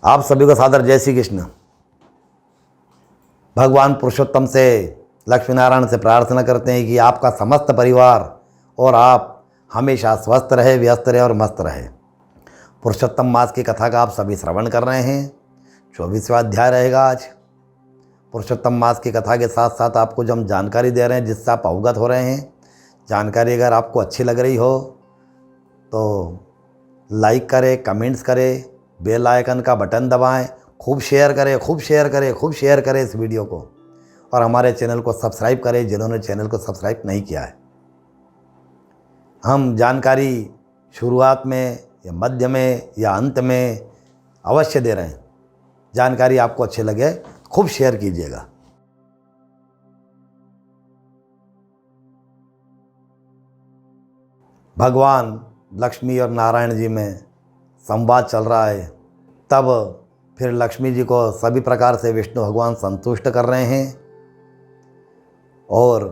आप सभी को सादर जय श्री कृष्ण। भगवान पुरुषोत्तम से लक्ष्मी नारायण से प्रार्थना करते हैं कि आपका समस्त परिवार और आप हमेशा स्वस्थ रहे, व्यस्त रहे और मस्त रहे। पुरुषोत्तम मास की कथा का आप सभी श्रवण कर रहे हैं। 24वां अध्याय रहेगा आज। पुरुषोत्तम मास की कथा के साथ साथ आपको जो हम जानकारी दे रहे हैं जिससे आप अवगत हो रहे हैं, जानकारी अगर आपको अच्छी लग रही हो तो लाइक करें, कमेंट्स करें, बेल आइकन का बटन दबाएं, खूब शेयर करें इस वीडियो को, और हमारे चैनल को सब्सक्राइब करें जिन्होंने चैनल को सब्सक्राइब नहीं किया है। हम जानकारी शुरुआत में या मध्य में या अंत में अवश्य दे रहे हैं। जानकारी आपको अच्छी लगे खूब शेयर कीजिएगा। भगवान लक्ष्मी और नारायण जी में संवाद चल रहा है। तब फिर लक्ष्मी जी को सभी प्रकार से विष्णु भगवान संतुष्ट कर रहे हैं और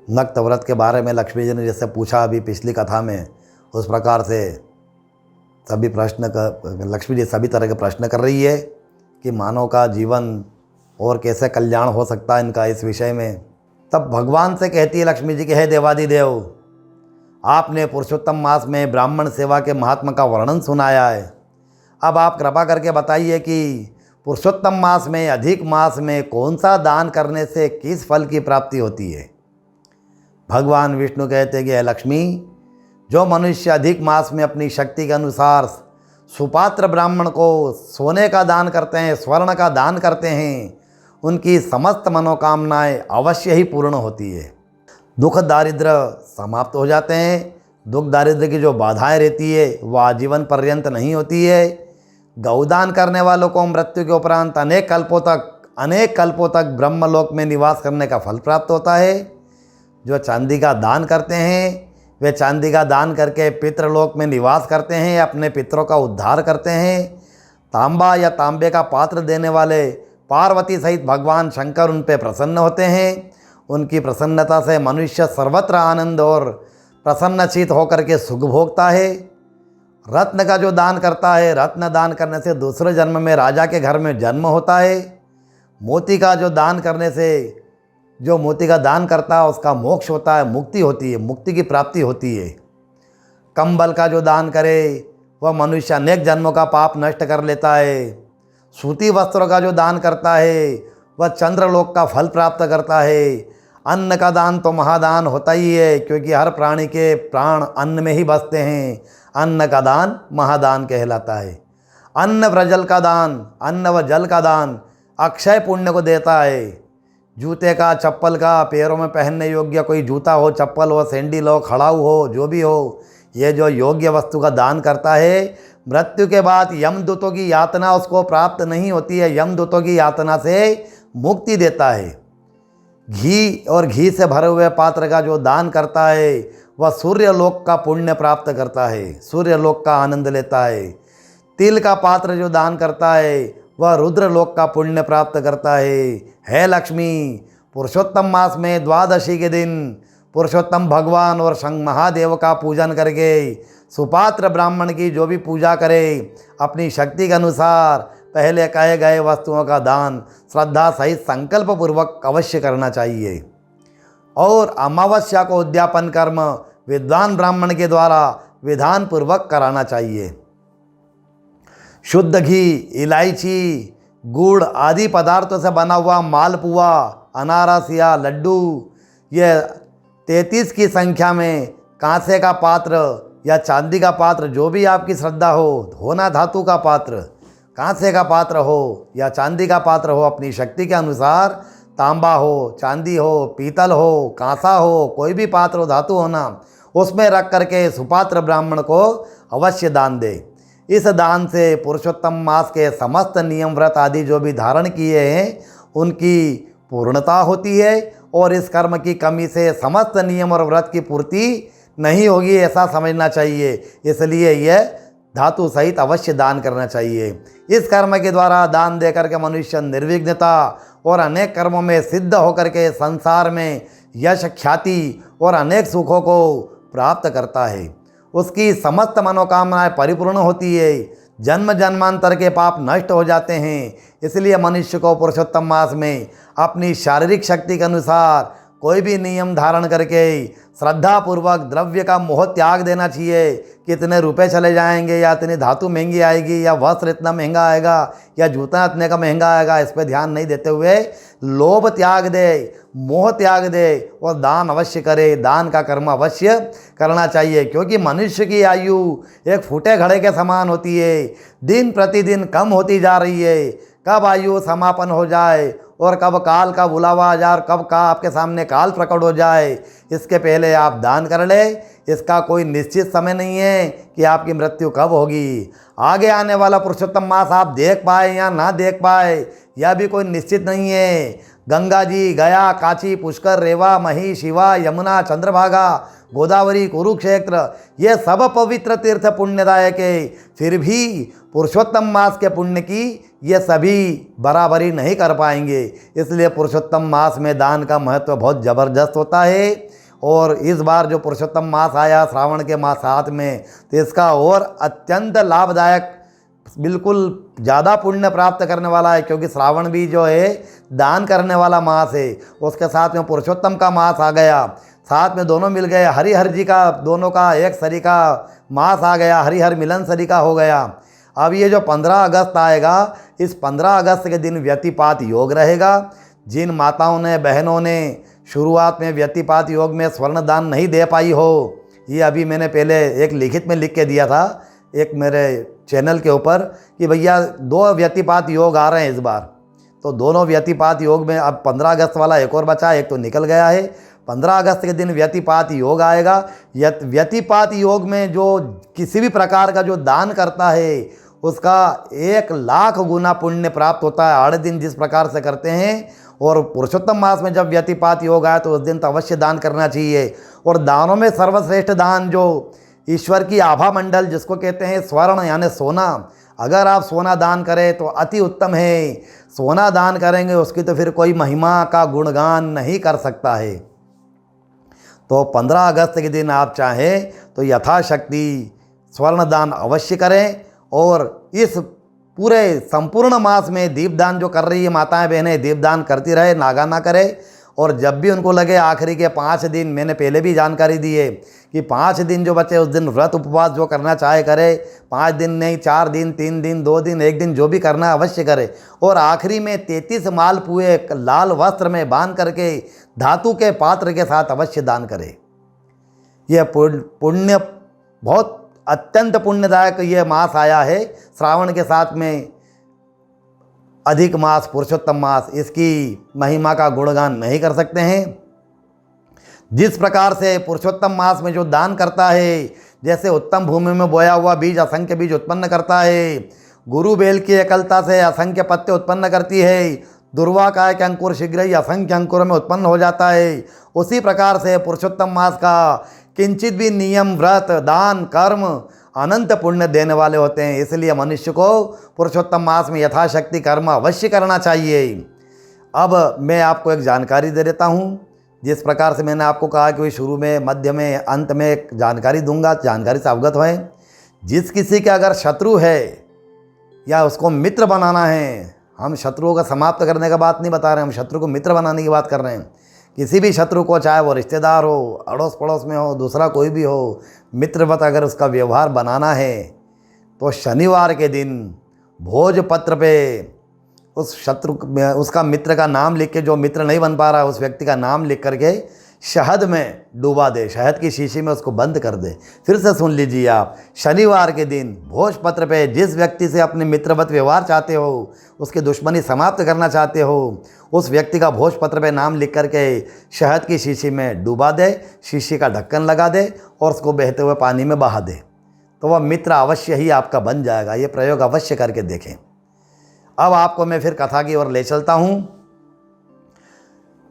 नक्त व्रत के बारे में लक्ष्मी जी ने जैसे पूछा अभी पिछली कथा में, उस प्रकार से सभी लक्ष्मी जी सभी तरह के प्रश्न कर रही है कि मानव का जीवन और कैसे कल्याण हो सकता है इनका, इस विषय में। तब भगवान से कहती है लक्ष्मी जी कि हे देवादिदेव, आपने पुरुषोत्तम मास में ब्राह्मण सेवा के महात्मा का वर्णन सुनाया है। अब आप कृपा करके बताइए कि पुरुषोत्तम मास में, अधिक मास में कौन सा दान करने से किस फल की प्राप्ति होती है। भगवान विष्णु कहते हैं कि हे लक्ष्मी, जो मनुष्य अधिक मास में अपनी शक्ति के अनुसार सुपात्र ब्राह्मण को सोने का दान करते हैं, स्वर्ण का दान करते हैं, उनकी समस्त मनोकामनाएं अवश्य ही पूर्ण होती है। दुख दारिद्र समाप्त हो जाते हैं। दुख दारिद्र की जो बाधाएं रहती है वह आजीवन पर्यंत नहीं होती है। गौदान करने वालों को मृत्यु के उपरांत अनेक कल्पों तक ब्रह्मलोक में निवास करने का फल प्राप्त होता है। जो चांदी का दान करते हैं वे चांदी का दान करके पितृलोक में निवास करते हैं, अपने पितरों का उद्धार करते हैं। तांबा या तांबे का पात्र देने वाले पार्वती सहित भगवान शंकर उन पर प्रसन्न होते हैं। उनकी प्रसन्नता से मनुष्य सर्वत्र आनंद और प्रसन्नचित होकर के सुख भोगता है। रत्न का जो दान करता है, रत्न दान करने से दूसरे जन्म में राजा के घर में जन्म होता है। मोती का जो दान करने से, जो मोती का दान करता है उसका मोक्ष होता है, मुक्ति होती है, मुक्ति की प्राप्ति होती है। कंबल का जो दान करे वह मनुष्य अनेक जन्मों का पाप नष्ट कर लेता है। सूती वस्त्रों का जो दान करता है वह चंद्रलोक का फल प्राप्त करता है। अन्न का दान तो महादान होता ही है, क्योंकि हर प्राणी के प्राण अन्न में ही बसते हैं। अन्न का दान महादान कहलाता है। अन्न व जल का दान, अन्न व जल का दान अक्षय पुण्य को देता है। जूते का, चप्पल का, पैरों में पहनने योग्य कोई जूता हो, चप्पल हो, सैंडल हो, खड़ाऊ हो, जो भी हो, ये जो योग्य वस्तु का दान करता है, मृत्यु के बाद यमदूतों की यातना उसको प्राप्त नहीं होती है। यमदूतों की यातना से मुक्ति देता है। घी और घी से भरे हुए पात्र का जो दान करता है वह सूर्यलोक का पुण्य प्राप्त करता है, सूर्यलोक का आनंद लेता है। तिल का पात्र जो दान करता है वह रुद्रलोक का पुण्य प्राप्त करता है। हे लक्ष्मी, पुरुषोत्तम मास में द्वादशी के दिन पुरुषोत्तम भगवान और शंकर महादेव का पूजन करके सुपात्र ब्राह्मण की जो भी पूजा करे, अपनी शक्ति के अनुसार पहले कहे गए वस्तुओं का दान श्रद्धा सहित संकल्प पूर्वक अवश्य करना चाहिए। और अमावस्या को उद्यापन कर्म विद्वान ब्राह्मण के द्वारा विधान पूर्वक कराना चाहिए। शुद्ध घी, इलायची, गुड़ आदि पदार्थों से बना हुआ मालपुआ, अनारस या लड्डू, ये 33 की संख्या में कांसे का पात्र या चांदी का पात्र, जो भी आपकी श्रद्धा हो, होना धातु का पात्र, कांसे का पात्र हो या चांदी का पात्र हो, अपनी शक्ति के अनुसार तांबा हो, चांदी हो, पीतल हो, कांसा हो, कोई भी पात्र हो, धातु होना, उसमें रख करके सुपात्र ब्राह्मण को अवश्य दान दे। इस दान से पुरुषोत्तम मास के समस्त नियम व्रत आदि जो भी धारण किए हैं उनकी पूर्णता होती है, और इस कर्म की कमी से समस्त नियम और व्रत की पूर्ति नहीं होगी, ऐसा समझना चाहिए। इसलिए यह धातु सहित अवश्य दान करना चाहिए। इस कर्म के द्वारा दान दे करके मनुष्य निर्विघ्नता और अनेक कर्मों में सिद्ध होकर के संसार में यश, ख्याति और अनेक सुखों को प्राप्त करता है। उसकी समस्त मनोकामनाएं परिपूर्ण होती है। जन्म जन्मांतर के पाप नष्ट हो जाते हैं। इसलिए मनुष्य को पुरुषोत्तम मास में अपनी शारीरिक शक्ति के अनुसार कोई भी नियम धारण करके श्रद्धापूर्वक द्रव्य का मोह त्याग देना चाहिए। कितने रुपए चले जाएंगे, या इतनी धातु महंगी आएगी, या वस्त्र इतना महंगा आएगा, या जूता इतने का महंगा आएगा, इस पर ध्यान नहीं देते हुए लोभ त्याग दे, मोह त्याग दे और दान अवश्य करे। दान का कर्म अवश्य करना चाहिए, क्योंकि मनुष्य की आयु एक फूटे घड़े के समान होती है, दिन प्रतिदिन कम होती जा रही है। कब आयु समापन हो जाए और कब काल का बुलावा आ जाए और कब का आपके सामने काल प्रकट हो जाए, इसके पहले आप दान कर ले। इसका कोई निश्चित समय नहीं है कि आपकी मृत्यु कब होगी। आगे आने वाला पुरुषोत्तम मास आप देख पाए या ना देख पाए, यह भी कोई निश्चित नहीं है। गंगा जी, गया, काशी, पुष्कर, रेवा, मही, शिवा, यमुना, चंद्रभागा, गोदावरी, कुरुक्षेत्र, ये सब पवित्र तीर्थ पुण्यदायक है। फिर भी पुरुषोत्तम मास के पुण्य की ये सभी बराबरी नहीं कर पाएंगे। इसलिए पुरुषोत्तम मास में दान का महत्व बहुत ज़बरदस्त होता है। और इस बार जो पुरुषोत्तम मास आया श्रावण के मास 7 में, तो इसका और अत्यंत लाभदायक, बिल्कुल ज़्यादा पुण्य प्राप्त करने वाला है, क्योंकि श्रावण भी जो है दान करने वाला मास है। उसके साथ में पुरुषोत्तम का मास आ गया, साथ में दोनों मिल गए। हरिहर जी का दोनों का एक सरी का मास आ गया, हरिहर मिलन सरी का हो गया। अब ये जो 15 अगस्त आएगा, इस 15 अगस्त के दिन व्यतिपात योग रहेगा। जिन माताओं ने, बहनों ने शुरुआत में व्यतिपात योग में स्वर्ण दान नहीं दे पाई हो, ये अभी मैंने पहले एक लिखित में लिख के दिया था एक मेरे चैनल के ऊपर कि भैया 2 व्यतिपात योग आ रहे हैं इस बार। तो दोनों व्यतिपात योग में अब 15 अगस्त वाला एक और बचा, एक तो निकल गया है। 15 अगस्त के दिन व्यतिपात योग आएगा। व्यतिपात योग में जो किसी भी प्रकार का जो दान करता है उसका 1 लाख गुना पुण्य प्राप्त होता है। 8 दिन जिस प्रकार से करते हैं, और पुरुषोत्तम मास में जब व्यतिपात योग आए तो उस दिन तो अवश्य दान करना चाहिए। और दानों में सर्वश्रेष्ठ दान जो ईश्वर की आभा मंडल जिसको कहते हैं स्वर्ण यानी सोना, अगर आप सोना दान करें तो अति उत्तम है। सोना दान करेंगे उसकी तो फिर कोई महिमा का गुणगान नहीं कर सकता है। तो 15 अगस्त के दिन आप चाहें तो यथाशक्ति स्वर्ण दान अवश्य करें। और इस पूरे संपूर्ण मास में दीपदान जो कर रही है माताएं बहनें, दीपदान करती रहे, नागा ना करे। और जब भी उनको लगे आखिरी के 5 दिन, मैंने पहले भी जानकारी दी है कि 5 दिन जो बचे उस दिन व्रत उपवास जो करना चाहे करे। 5 दिन नहीं, 4 दिन, 3 दिन, 2 दिन, 1 दिन, जो भी करना है अवश्य करे। और आखिरी में 33 मालपुए लाल वस्त्र में बांध करके धातु के पात्र के साथ अवश्य दान करे। यह पुण्य बहुत अत्यंत पुण्यदायक ये मास आया है श्रावण के साथ में। अधिक मास पुरुषोत्तम मास, इसकी महिमा का गुणगान नहीं कर सकते हैं। जिस प्रकार से पुरुषोत्तम मास में जो दान करता है, जैसे उत्तम भूमि में बोया हुआ बीज असंख्य बीज उत्पन्न करता है, गुरु बेल की एकलता से असंख्य पत्ते उत्पन्न करती है, दुर्वा काय के अंकुर शीघ्र ही असंख्य अंकुरों में उत्पन्न हो जाता है, उसी प्रकार से पुरुषोत्तम मास का किंचित भी नियम, व्रत, दान, कर्म अनंत पुण्य देने वाले होते हैं। इसलिए मनुष्य को पुरुषोत्तम मास में यथाशक्ति कर्म अवश्य करना चाहिए। अब मैं आपको एक जानकारी दे देता हूँ। जिस प्रकार से मैंने आपको कहा कि शुरू में, मध्य में, अंत में एक जानकारी दूंगा, जानकारी से अवगत होएं। जिस किसी के अगर शत्रु है या उसको मित्र बनाना है, हम शत्रुओं का समाप्त करने का बात नहीं बता रहे हैं, हम शत्रु को मित्र बनाने की बात कर रहे हैं। किसी भी शत्रु को, चाहे वो रिश्तेदार हो, अड़ोस पड़ोस में हो, दूसरा कोई भी हो, मित्रवत अगर उसका व्यवहार बनाना है तो शनिवार के दिन भोजपत्र पे उस शत्रु में उसका मित्र का नाम लिख के, जो मित्र नहीं बन पा रहा है उस व्यक्ति का नाम लिख करके शहद में डूबा दे, शहद की शीशी में उसको बंद कर दे। फिर से सुन लीजिए आप, शनिवार के दिन भोजपत्र पे जिस व्यक्ति से अपने मित्रवत व्यवहार चाहते हो, उसकी दुश्मनी समाप्त करना चाहते हो, उस व्यक्ति का भोजपत्र पे नाम लिख करके शहद की शीशी में डूबा दे, शीशी का ढक्कन लगा दे और उसको बहते हुए पानी में बहा दे, तो वह मित्र अवश्य ही आपका बन जाएगा। ये प्रयोग अवश्य करके देखें। अब आपको मैं फिर कथा की ओर ले चलता हूँ।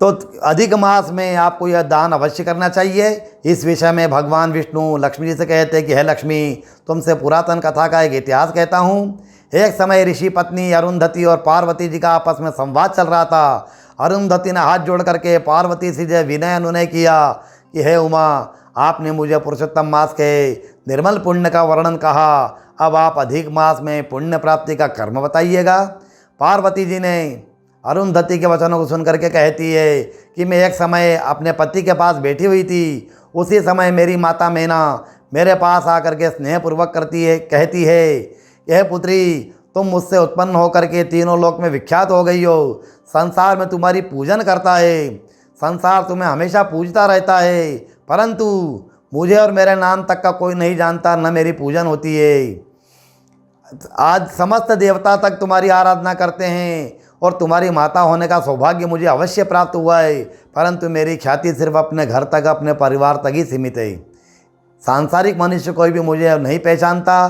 तो अधिक मास में आपको यह दान अवश्य करना चाहिए। इस विषय में भगवान विष्णु लक्ष्मी जी से कहते हैं कि हे लक्ष्मी, तुमसे पुरातन कथा का एक इतिहास कहता हूँ। एक समय ऋषि पत्नी अरुंधति और पार्वती जी का आपस में संवाद चल रहा था। अरुंधति ने हाथ जोड़ करके पार्वती से जो विनय अनुनय किया कि हे उमा, आपने मुझे पुरुषोत्तम मास के निर्मल पुण्य का वर्णन कहा, अब आप अधिक मास में पुण्य प्राप्ति का कर्म बताइएगा। पार्वती जी ने अरुंधति के वचनों को सुनकर के कहती है कि मैं एक समय अपने पति के पास बैठी हुई थी, उसी समय मेरी माता मैना मेरे पास आकर के स्नेहपूर्वक कहती है, यह पुत्री तुम मुझसे उत्पन्न होकर के तीनों लोक में विख्यात हो गई हो, संसार में तुम्हारी पूजन करता है, संसार तुम्हें हमेशा पूजता रहता है, परंतु मुझे और मेरे नाम तक का कोई नहीं जानता, न मेरी पूजन होती है। आज समस्त देवता तक तुम्हारी आराधना करते हैं और तुम्हारी माता होने का सौभाग्य मुझे अवश्य प्राप्त हुआ है, परंतु मेरी ख्याति सिर्फ अपने घर तक, अपने परिवार तक ही सीमित है। सांसारिक मनुष्य कोई भी मुझे नहीं पहचानता।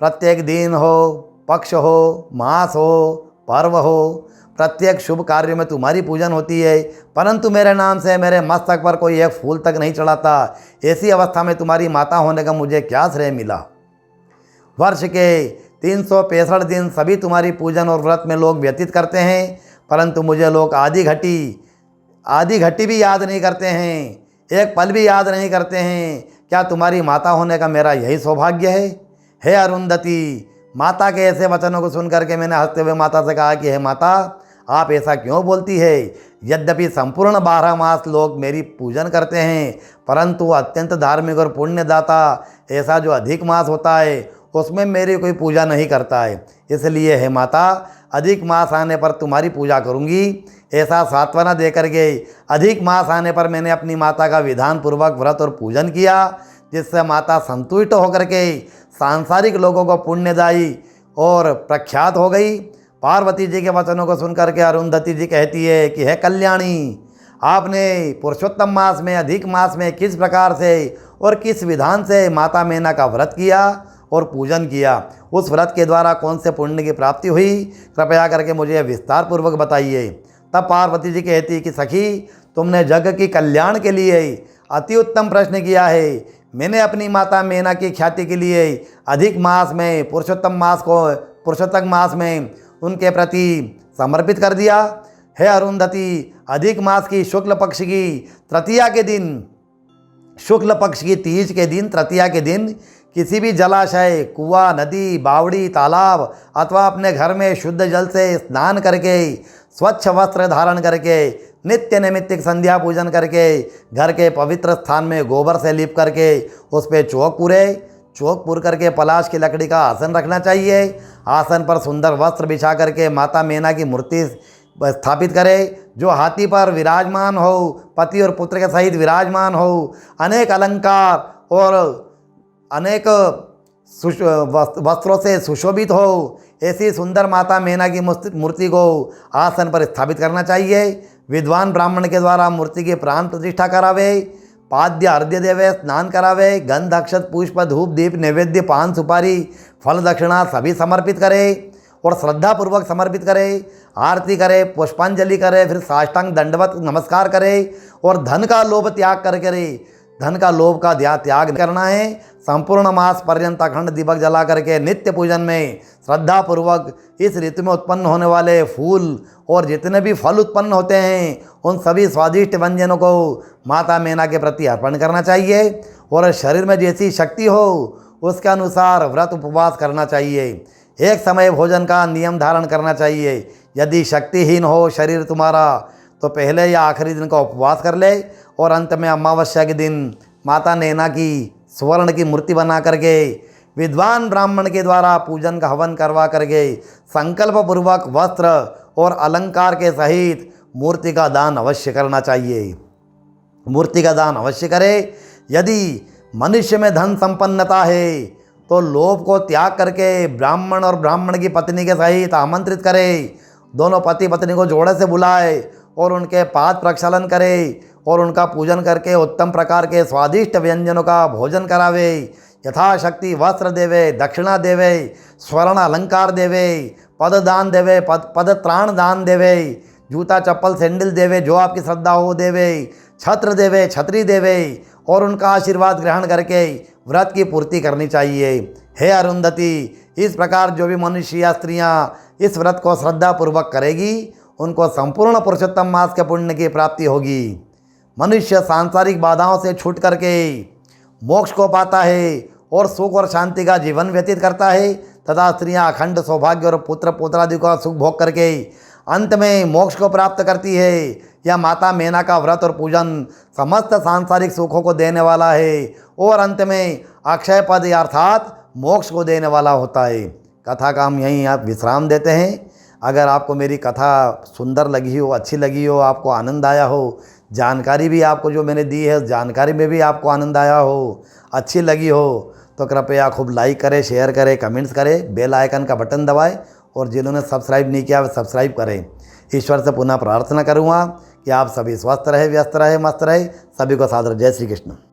प्रत्येक दिन हो, पक्ष हो, मास हो, पर्व हो, प्रत्येक शुभ कार्य में तुम्हारी पूजन होती है, परंतु मेरे नाम से मेरे मस्तक पर कोई एक फूल तक नहीं चढ़ाता। ऐसी अवस्था में तुम्हारी माता होने का मुझे क्या श्रेय मिला। वर्ष के 365 दिन सभी तुम्हारी पूजन और व्रत में लोग व्यतीत करते हैं, परंतु मुझे लोग आधी घटी भी याद नहीं करते हैं, एक पल भी याद नहीं करते हैं। क्या तुम्हारी माता होने का मेरा यही सौभाग्य है? हे अरुंधति, माता के ऐसे वचनों को सुनकर के मैंने हंसते हुए माता से कहा कि हे माता, आप ऐसा क्यों बोलती है? यद्यपि संपूर्ण 12 मास लोग मेरी पूजन करते हैं, परंतु अत्यंत धार्मिक और पुण्यदाता ऐसा जो अधिक मास होता है उसमें मेरी कोई पूजा नहीं करता है। इसलिए हे माता, अधिक मास आने पर तुम्हारी पूजा करूँगी, ऐसा सांत्वना देकर के अधिक मास आने पर मैंने अपनी माता का विधान पूर्वक व्रत और पूजन किया, जिससे माता संतुष्ट होकर के सांसारिक लोगों को पुण्यदायी और प्रख्यात हो गई। पार्वती जी के वचनों को सुनकर के अरुंधति जी कहती है कि हे कल्याणी, आपने पुरुषोत्तम मास में, अधिक मास में किस प्रकार से और किस विधान से माता मैना का व्रत किया और पूजन किया, उस व्रत के द्वारा कौन से पुण्य की प्राप्ति हुई, कृपया करके मुझे विस्तार पूर्वक बताइए। तब पार्वती जी कहती कि सखी, तुमने जग की कल्याण के लिए अति उत्तम प्रश्न किया है। मैंने अपनी माता मैना की ख्याति के लिए अधिक मास में, पुरुषोत्तम मास में उनके प्रति समर्पित कर दिया। हे अरुंधति, अधिक मास की शुक्ल पक्ष की तृतीया के दिन, शुक्ल पक्ष की तीज के दिन, तृतीया के दिन किसी भी जलाशय, कुआं, नदी, बावड़ी, तालाब अथवा अपने घर में शुद्ध जल से स्नान करके, स्वच्छ वस्त्र धारण करके, नित्य नैमित्तिक संध्या पूजन करके, घर के पवित्र स्थान में गोबर से लीप करके उस पर चौक पूर करके पलाश की लकड़ी का आसन रखना चाहिए। आसन पर सुंदर वस्त्र बिछा करके माता मैना की मूर्ति स्थापित करे, जो हाथी पर विराजमान हो, पति और पुत्र के सहित विराजमान हो, अनेक अलंकार और अनेक वस्त्रों से सुशोभित हो, ऐसी सुंदर माता मैना की मूर्ति को आसन पर स्थापित करना चाहिए। विद्वान ब्राह्मण के द्वारा मूर्ति की प्राण प्रतिष्ठा करावे, पाद्य अर्घ्य देवे, स्नान करावे, गंध अक्षत पुष्प धूप दीप नैवेद्य पान सुपारी फल दक्षिणा सभी समर्पित करे और श्रद्धापूर्वक समर्पित करे, आरती करे, पुष्पांजलि करे, फिर साष्टांग दंडवत नमस्कार करे और धन का लोभ त्याग धन का लोभ का त्याग करना है। संपूर्ण मास पर्यंत अखंड दीपक जला करके नित्य पूजन में श्रद्धापूर्वक इस ऋतु में उत्पन्न होने वाले फूल और जितने भी फल उत्पन्न होते हैं उन सभी स्वादिष्ट व्यंजनों को माता मैना के प्रति अर्पण करना चाहिए और शरीर में जैसी शक्ति हो उसके अनुसार व्रत उपवास करना चाहिए। एक समय भोजन का नियम धारण करना चाहिए। यदि शक्तिहीन हो शरीर तुम्हारा तो पहले या आखिरी दिन का उपवास कर ले और अंत में अमावस्या के दिन माता नैना की स्वर्ण की मूर्ति बना करके विद्वान ब्राह्मण के द्वारा पूजन का हवन करवा करके संकल्प पूर्वक वस्त्र और अलंकार के सहित मूर्ति का दान अवश्य करना चाहिए। मूर्ति का दान अवश्य करे। यदि मनुष्य में धन संपन्नता है तो लोभ को त्याग करके ब्राह्मण और ब्राह्मण की पत्नी के सहित आमंत्रित करे, दोनों पति पत्नी को जोड़े से बुलाए और उनके पाद प्रक्षालन करे और उनका पूजन करके उत्तम प्रकार के स्वादिष्ट व्यंजनों का भोजन करावे, यथाशक्ति वस्त्र देवे, दक्षिणा देवे, स्वर्ण अलंकार देवे, पद दान देवे, पद त्राण दान देवे, जूता चप्पल सैंडल देवे, जो आपकी श्रद्धा हो देवे, छत्र देवे, छतरी देवे और उनका आशीर्वाद ग्रहण करके व्रत की पूर्ति करनी चाहिए। हे अरुंधति, इस प्रकार जो भी मनुष्य या स्त्रियाँ इस व्रत को श्रद्धापूर्वक करेगी उनको संपूर्ण पुरुषोत्तम मास के पुण्य की प्राप्ति होगी। मनुष्य सांसारिक बाधाओं से छूट करके मोक्ष को पाता है और सुख और शांति का जीवन व्यतीत करता है तथा स्त्रियां अखंड सौभाग्य और पुत्र पुत्रादि का सुख भोग करके अंत में मोक्ष को प्राप्त करती है। यह माता मेना का व्रत और पूजन समस्त सांसारिक सुखों को देने वाला है और अंत में अक्षय पद अर्थात मोक्ष को देने वाला होता है। कथा का हम यहीं आप विश्राम देते हैं। अगर आपको मेरी कथा सुंदर लगी हो, अच्छी लगी हो, आपको आनंद आया हो, जानकारी भी आपको जो मैंने दी है जानकारी में भी आपको आनंद आया हो, अच्छी लगी हो, तो कृपया खूब लाइक करें, शेयर करें, कमेंट्स करें, बेल आइकन का बटन दबाएं और जिन्होंने सब्सक्राइब नहीं किया वे सब्सक्राइब करें। ईश्वर से पुनः प्रार्थना करूँगा कि आप सभी स्वस्थ रहे, व्यस्त रहे, मस्त रहे। सभी को सादर जय श्री कृष्ण।